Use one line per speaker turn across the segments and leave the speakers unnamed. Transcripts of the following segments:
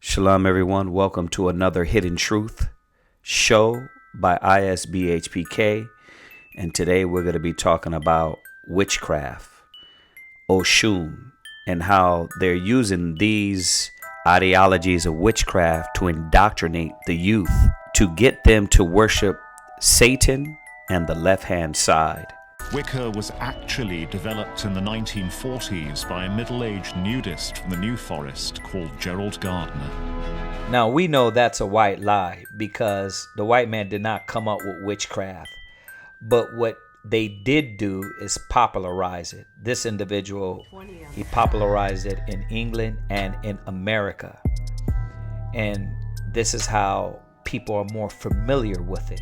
Shalom, everyone. Welcome to another Hidden Truth show by ISBHPK. And today we're going to be talking about witchcraft, Oshun, and how they're using these ideologies of witchcraft to indoctrinate the youth, to get them to worship Satan and the left-hand side.
Wicca was actually developed in the 1940s by a middle-aged nudist from the New Forest called Gerald Gardner.
Now, we know that's a white lie because the white man did not come up with witchcraft. But what they did do is popularize it. This individual, he popularized it in England and in America. And this is how people are more familiar with it.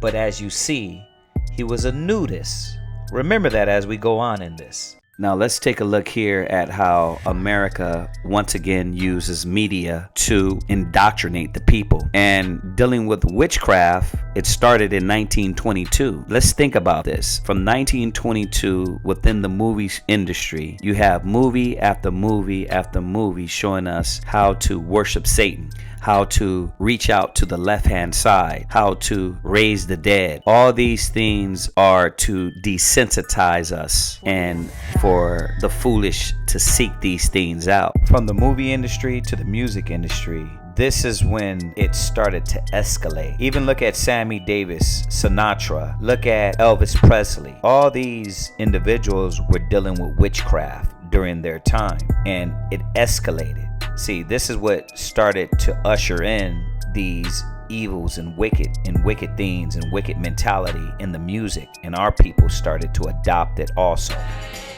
But as you see, he was a nudist. Remember that as we go on in this. Now let's take a look here at how America once again uses media to indoctrinate the people. And dealing with witchcraft, it started in 1922. Let's think about this. From 1922, within the movie industry, you have movie after movie after movie showing us how to worship Satan, how to reach out to the left-hand side, how to raise the dead. All these things are to desensitize us and for the foolish to seek these things out. From the movie industry to the music industry, this is when it started to escalate. Even look at Sammy Davis, Sinatra, look at Elvis Presley. All these individuals were dealing with witchcraft during their time, and it escalated. See, this is what started to usher in these evils and wicked things and wicked mentality in the music, and our people started to adopt it also.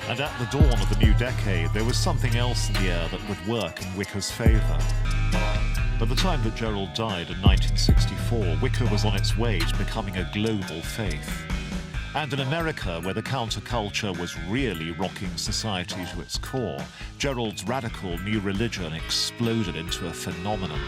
And at the dawn of the new decade, there was something else in the air that would work in Wicca's favour. By the time that Gerald died in 1964, Wicca was on its way to becoming a global faith. And in America, where the counterculture was really rocking society to its core, Gerald's radical new religion exploded into a phenomenon.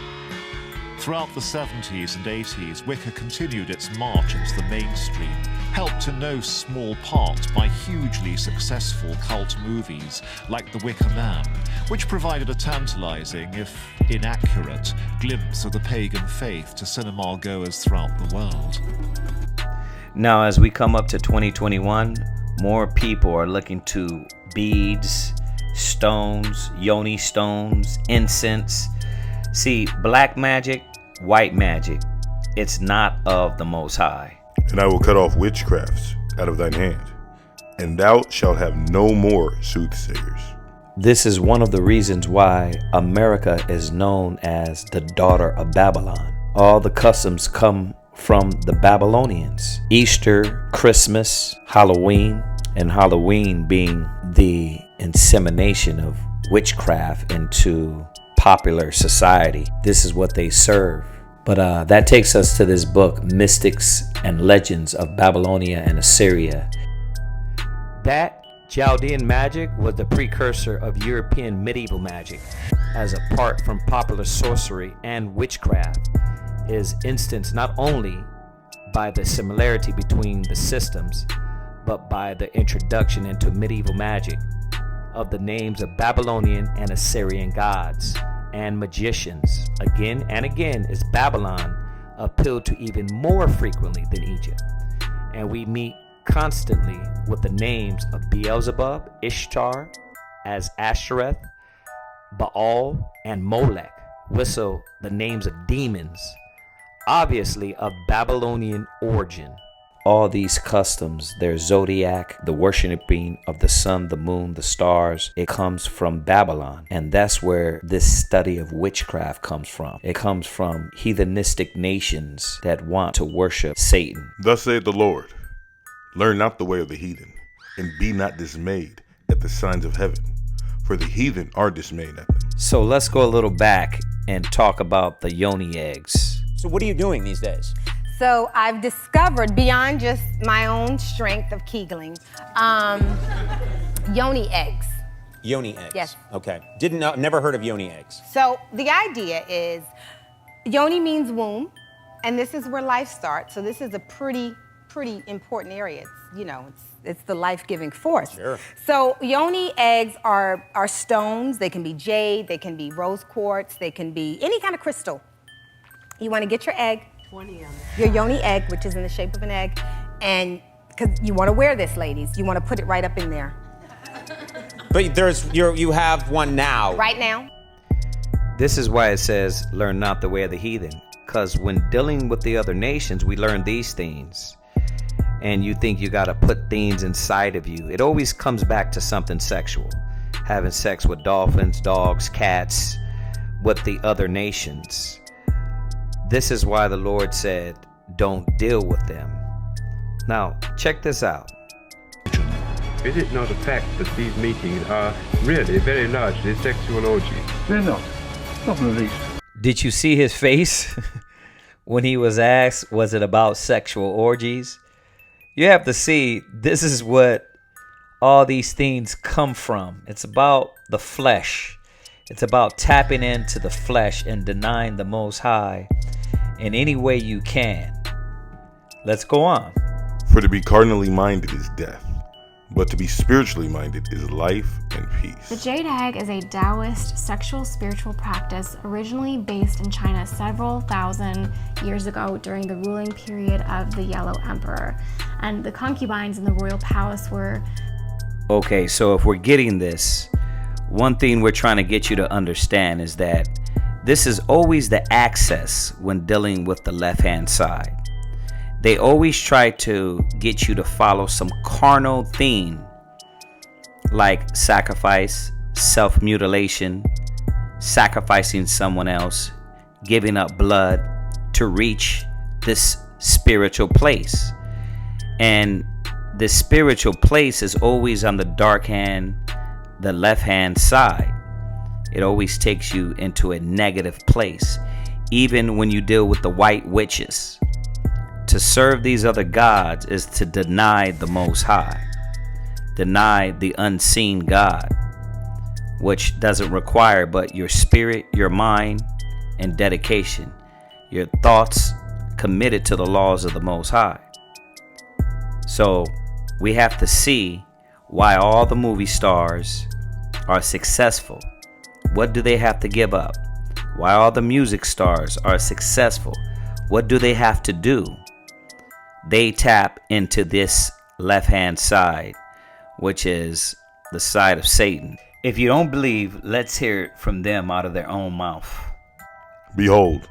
Throughout the 70s and 80s, Wicca continued its march into the mainstream, helped in no small part by hugely successful cult movies like The Wicker Man, which provided a tantalizing, if inaccurate, glimpse of the pagan faith to cinema goers throughout the world.
Now, as we come up to 2021, more people are looking to beads, stones, yoni stones, incense. See, black magic, white magic, it's not of the Most High.
And I will cut off witchcrafts out of thine hand, and thou shalt have no more soothsayers.
This is one of the reasons why America is known as the daughter of Babylon. All the customs come from the Babylonians. Easter, Christmas, Halloween, and Halloween being the insemination of witchcraft into popular society. This is what they serve. But that takes us to this book, Mystics and Legends of Babylonia and Assyria. That Chaldean magic was the precursor of European medieval magic, as apart from popular sorcery and witchcraft, is instanced not only by the similarity between the systems, but by the introduction into medieval magic of the names of Babylonian and Assyrian gods and magicians. Again and again is Babylon appealed to even more frequently than Egypt. And we meet constantly with the names of Beelzebub, Ishtar, as Ashtoreth, Baal, and Molech. Whistle the names of demons, obviously of Babylonian origin. All these customs, their zodiac, the worshiping of the sun, the moon, the stars, it comes from Babylon. And that's where this study of witchcraft comes from. It comes from heathenistic nations that want to worship Satan.
Thus saith the Lord, learn not the way of the heathen, and be not dismayed at the signs of heaven, for the heathen are dismayed at them.
So let's go a little back and talk about the yoni eggs.
So what are you doing these days?
So I've discovered, beyond just my own strength of Keegling, yoni eggs.
Yoni eggs?
Yes.
Okay. Never heard of yoni eggs.
So the idea is, yoni means womb, and this is where life starts. So this is a pretty important area. It's It's the life-giving force.
Sure.
So yoni eggs are stones. They can be jade, they can be rose quartz, they can be any kind of crystal. You want to get your egg, your yoni egg, which is in the shape of an egg, and because you want to wear this, ladies, you want to put it right up in there.
But you have one now.
Right now.
This is why it says, learn not the way of the heathen. Because when dealing with the other nations, we learn these things. And you think you got to put things inside of you. It always comes back to something sexual. Having sex with dolphins, dogs, cats, with the other nations. This is why the Lord said, don't deal with them. Now, check this out.
Is it not a fact that these meetings are really very largely sexual orgies?
They're not. Not in the least.
Did you see his face when he was asked, was it about sexual orgies? You have to see, this is what all these things come from. It's about the flesh. It's about tapping into the flesh and denying the Most High in any way you can. Let's go on.
For to be carnally minded is death, but to be spiritually minded is life and peace.
The jade egg is a Taoist sexual spiritual practice originally based in China several thousand years ago during the ruling period of the Yellow Emperor. And the concubines in the royal palace were...
Okay, so if we're getting this, one thing we're trying to get you to understand is that this is always the access when dealing with the left-hand side. They always try to get you to follow some carnal theme like sacrifice, self-mutilation, sacrificing someone else, giving up blood to reach this spiritual place. And the spiritual place is always on the dark hand, the left-hand side. It always takes you into a negative place, even when you deal with the white witches. To serve these other gods is to deny the Most High, deny the unseen God, which doesn't require but your spirit, your mind, and dedication, your thoughts committed to the laws of the Most High. So we have to see why all the movie stars are successful. What do they have to give up? Why all the music stars are successful? What do they have to do? They tap into this left-hand side, which is the side of Satan. If you don't believe, let's hear it from them out of their own mouth.
Behold,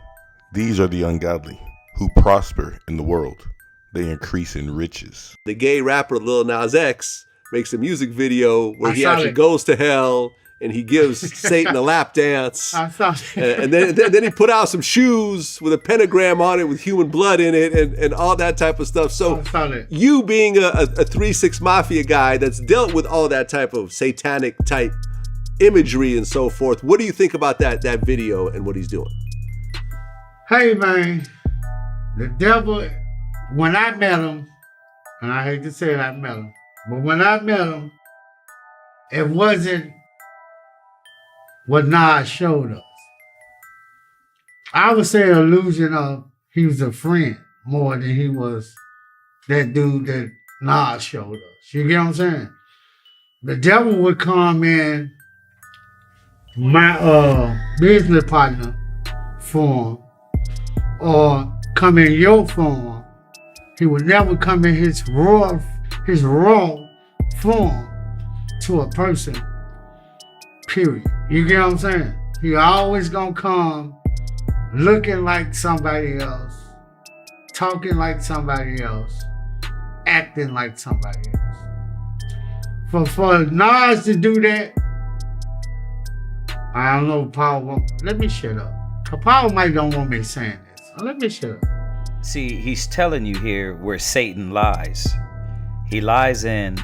these are the ungodly, who prosper in the world. They increase in riches.
The gay rapper Lil Nas X makes a music video where he actually
it.
goes to hell and he gives Satan a lap dance.
I saw it.
And then he put out some shoes with a pentagram on it with human blood in it and all that type of stuff. So
I saw it.
you being a 3-6 Mafia guy that's dealt with all that type of satanic type imagery and so forth, what do you think about that video and what he's doing?
Hey, man, the devil, when I met him, and I hate to say it, I met him, but when I met him, it wasn't what Nas showed us. I would say illusion of he was a friend more than he was that dude that Nas showed us. You get what I'm saying? The devil would come in my business partner form or come in your form. He would never come in his raw form to a person, period. You get what I'm saying? He always gonna come looking like somebody else, talking like somebody else, acting like somebody else. For Nas to do that, I don't know, Paul, let me shut up. Paul might don't want me saying this. Let me shut up.
See, he's telling you here where Satan lies. He lies in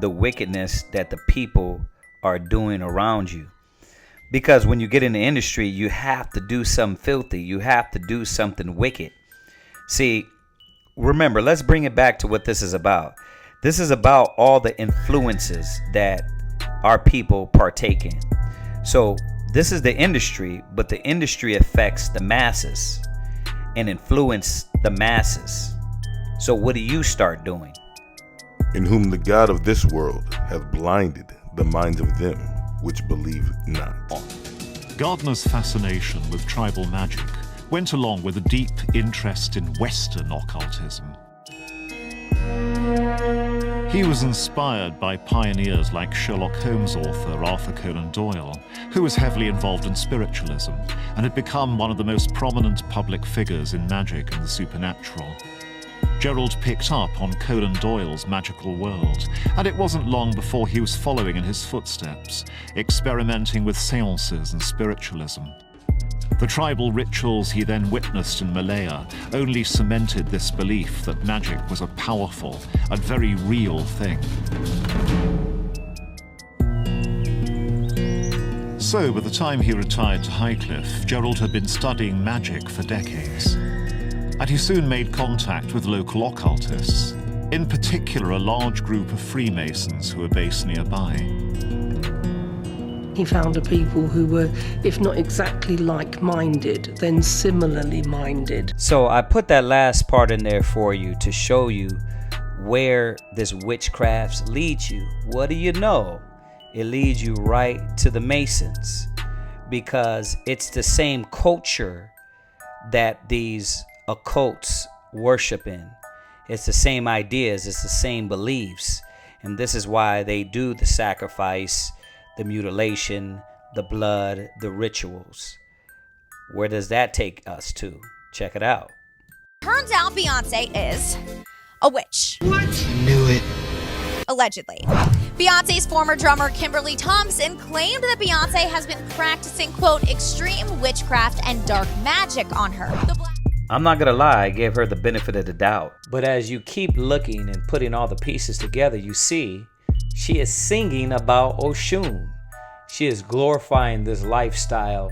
the wickedness that the people are doing around you. Because when you get in the industry, you have to do something filthy. You have to do something wicked. See, remember, let's bring it back to what this is about. This is about all the influences that our people partake in. So this is the industry, but the industry affects the masses and influence the masses. So what do you start doing?
in whom the God of this world hath blinded the minds of them which believe not.
Gardner's fascination with tribal magic went along with a deep interest in Western occultism. He was inspired by pioneers like Sherlock Holmes author Arthur Conan Doyle, who was heavily involved in spiritualism and had become one of the most prominent public figures in magic and the supernatural. Gerald picked up on Conan Doyle's magical world, and it wasn't long before he was following in his footsteps, experimenting with seances and spiritualism. The tribal rituals he then witnessed in Malaya only cemented this belief that magic was a powerful and very real thing. So, by the time he retired to Highcliffe, Gerald had been studying magic for decades. And he soon made contact with local occultists, in particular a large group of Freemasons who were based nearby.
He found a people who were, if not exactly like-minded, then similarly minded.
So I put that last part in there for you to show you where this witchcraft leads you. What do you know? It leads you right to the Masons, because it's the same culture that these occults worship in. It's the same ideas, it's the same beliefs, and this is why they do the sacrifice, the mutilation, the blood, the rituals. Where does that take us to? Check it out.
Turns out Beyonce is a witch.
What? Knew it.
Allegedly. Beyonce's former drummer Kimberly Thompson claimed that Beyonce has been practicing, quote, extreme witchcraft and dark magic on her.
I'm not gonna lie, I gave her the benefit of the doubt. But as you keep looking and putting all the pieces together, you see she is singing about Oshun. She is glorifying this lifestyle.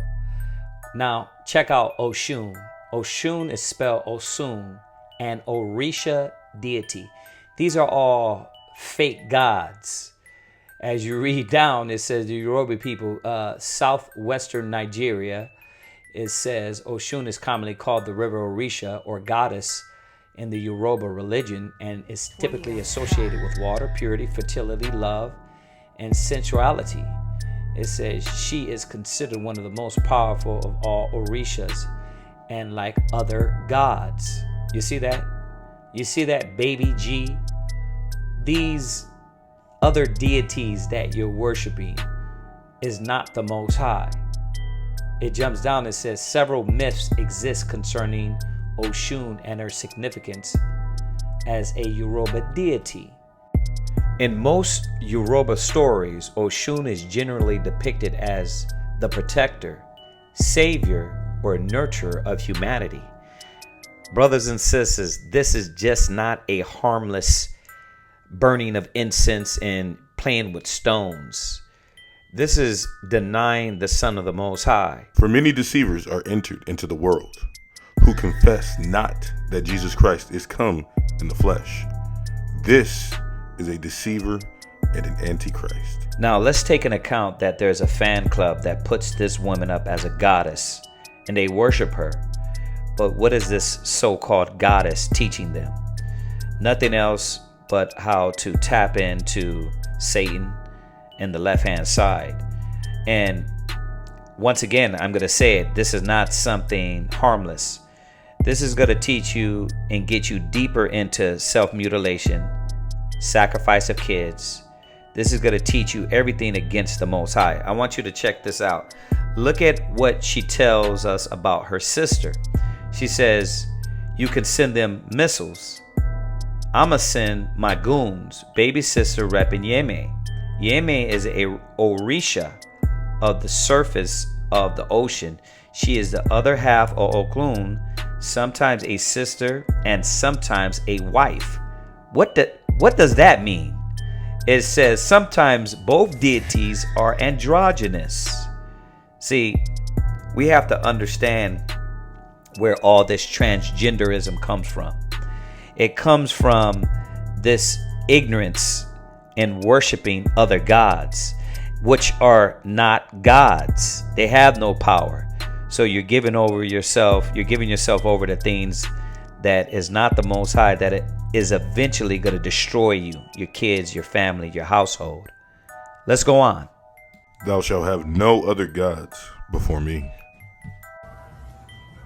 Now, check out Oshun. Oshun is spelled Osun and Orisha deity. These are all fake gods. As you read down, it says the Yoruba people, southwestern Nigeria, it says Oshun is commonly called the river Orisha or goddess in the Yoruba religion, and is typically associated with water, purity, fertility, love, and sensuality. It says she is considered one of the most powerful of all Orishas, and like other gods. You see that? You see that, baby G? These other deities that you're worshiping is not the Most High. It jumps down and says several myths exist concerning Oshun and her significance as a Yoruba deity. In most Yoruba stories, Oshun is generally depicted as the protector, savior, or nurturer of humanity. Brothers and sisters, this is just not a harmless burning of incense and playing with stones. This is denying the Son of the Most High.
For many deceivers are entered into the world, who confess not that Jesus Christ is come in the flesh. This is a deceiver and an antichrist.
Now let's take into account that there's a fan club that puts this woman up as a goddess, and they worship her. But what is this so-called goddess teaching them? Nothing else but how to tap into Satan in the left-hand side. And once again, I'm going to say it, this is not something harmless. This is going to teach you and get you deeper into self-mutilation, sacrifice of kids. This is going to teach you everything against the Most High. I want you to check this out. Look at what she tells us about her sister. She says, you can send them missiles. I'ma send my goons, baby sister repping Yeme. Yeme is a Orisha of the surface of the ocean. She is the other half of Oklun, sometimes a sister and sometimes a wife. What does that mean? It says sometimes both deities are androgynous. See, we have to understand where all this transgenderism comes from. It comes from this ignorance in worshiping other gods, which are not gods. They have no power. So you're giving yourself over to things that is not the Most High, that is eventually going to destroy you, your kids, your family, your household. Let's go on.
Thou shalt have no other gods before me.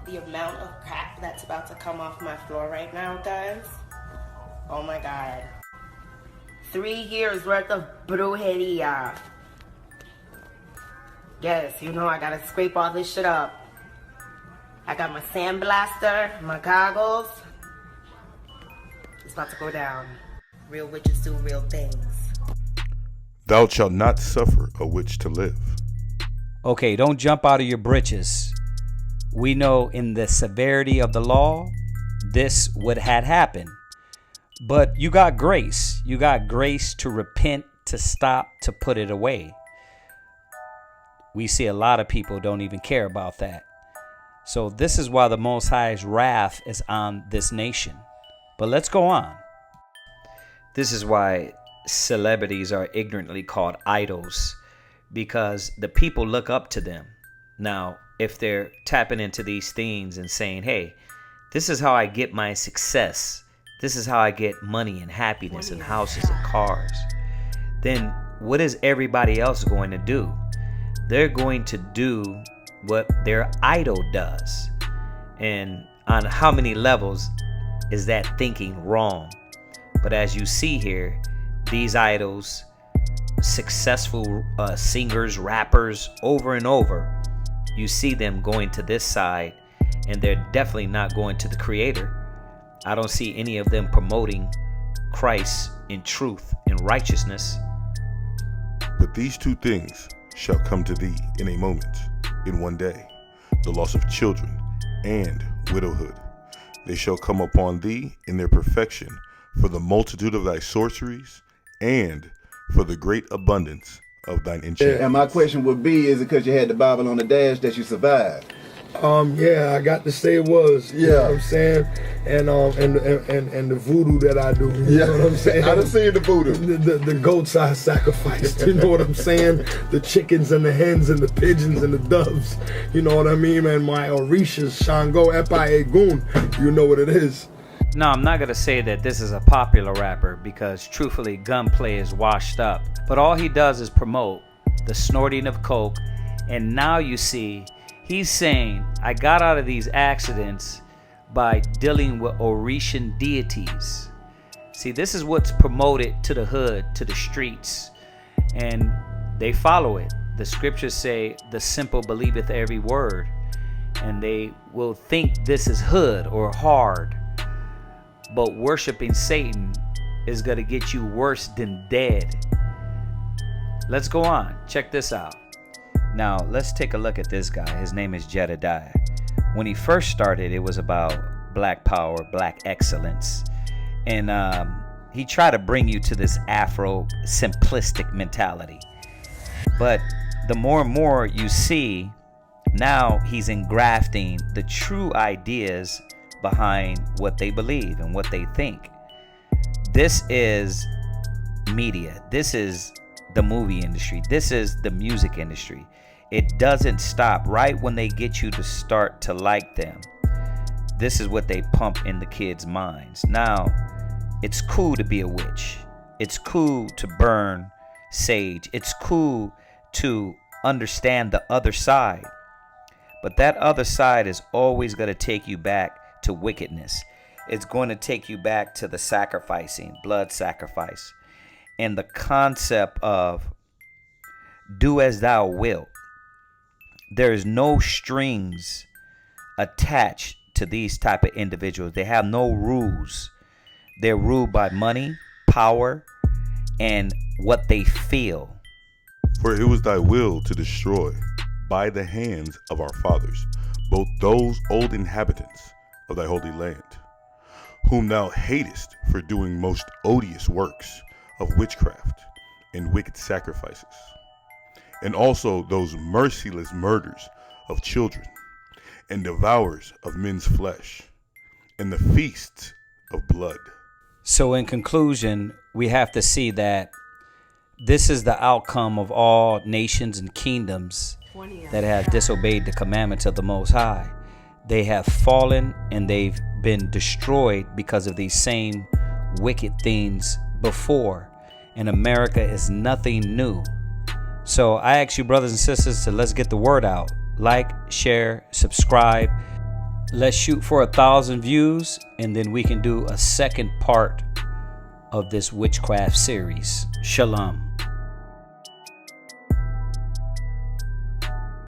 The amount of crap that's about to come off my floor right now, guys. Oh my God. 3 years worth of brujeria. Yes, you know I gotta scrape all this shit up. I got my sandblaster, my goggles. It's about to go down. Real witches do real things.
Thou shalt not suffer a witch to live.
Okay, don't jump out of your britches. We know in the severity of the law, this would had happened. But you got grace. You got grace to repent, to stop, to put it away. We see a lot of people don't even care about that. So this is why the Most High's wrath is on this nation. But let's go on. This is why celebrities are ignorantly called idols, because the people look up to them. Now, if they're tapping into these things and saying, hey, this is how I get my success, this is how I get money and happiness and houses and cars, then what is everybody else going to do? They're going to do what their idol does. And on how many levels is that thinking wrong? But as you see here, these idols, successful singers, rappers, over and over, you see them going to this side, and they're definitely not going to the Creator. I don't see any of them promoting Christ in truth and righteousness.
But these two things shall come to thee in a moment, in one day, the loss of children and widowhood. They shall come upon thee in their perfection, for the multitude of thy sorceries and for the great abundance of thine enchantments.
And my question would be, is it because you had the Bible on the dash that you survived?
Yeah, I got to say it was. You know what I'm saying? And the voodoo that I do. You know what I'm saying?
I done seen the voodoo.
The goats I sacrificed. You know what I'm saying? The chickens and the hens and the pigeons and the doves. You know what I mean? And my Orishas, Shango, Epai, Egun. You know what it is.
No, I'm not going to say that this is a popular rapper, because truthfully, Gunplay is washed up. But all he does is promote the snorting of coke. And now you see, he's saying, I got out of these accidents by dealing with Orishan deities. See, this is what's promoted to the hood, to the streets. And they follow it. The scriptures say, the simple believeth every word. And they will think this is hood or hard. But worshiping Satan is going to get you worse than dead. Let's go on. Check this out. Now, let's take a look at this guy. His name is Jedediah. When he first started, it was about black power, black excellence. And he tried to bring you to this Afro simplistic mentality. But the more and more you see, now he's engrafting the true ideas behind what they believe and what they think. This is media. This is the movie industry. This is the music industry. It doesn't stop right when they get you to start to like them. This is what they pump in the kids' minds. Now, it's cool to be a witch. It's cool to burn sage. It's cool to understand the other side. But that other side is always going to take you back to wickedness. It's going to take you back to the sacrificing, blood sacrifice, and the concept of do as thou wilt. There is no strings attached to these type of individuals. They have no rules. They're ruled by money, power, and what they feel.
For it was thy will to destroy by the hands of our fathers both those old inhabitants of thy holy land, whom thou hatest for doing most odious works of witchcraft and wicked sacrifices, and also those merciless murders of children, and devourers of men's flesh, and the feasts of blood.
So in conclusion, we have to see that this is the outcome of all nations and kingdoms that have disobeyed the commandments of the Most High. They have fallen and they've been destroyed because of these same wicked things before, and America is nothing new. So I ask you, brothers and sisters, to let's get the word out. Like, share, subscribe. Let's shoot for 1,000 views, and then we can do a second part of this witchcraft series. Shalom.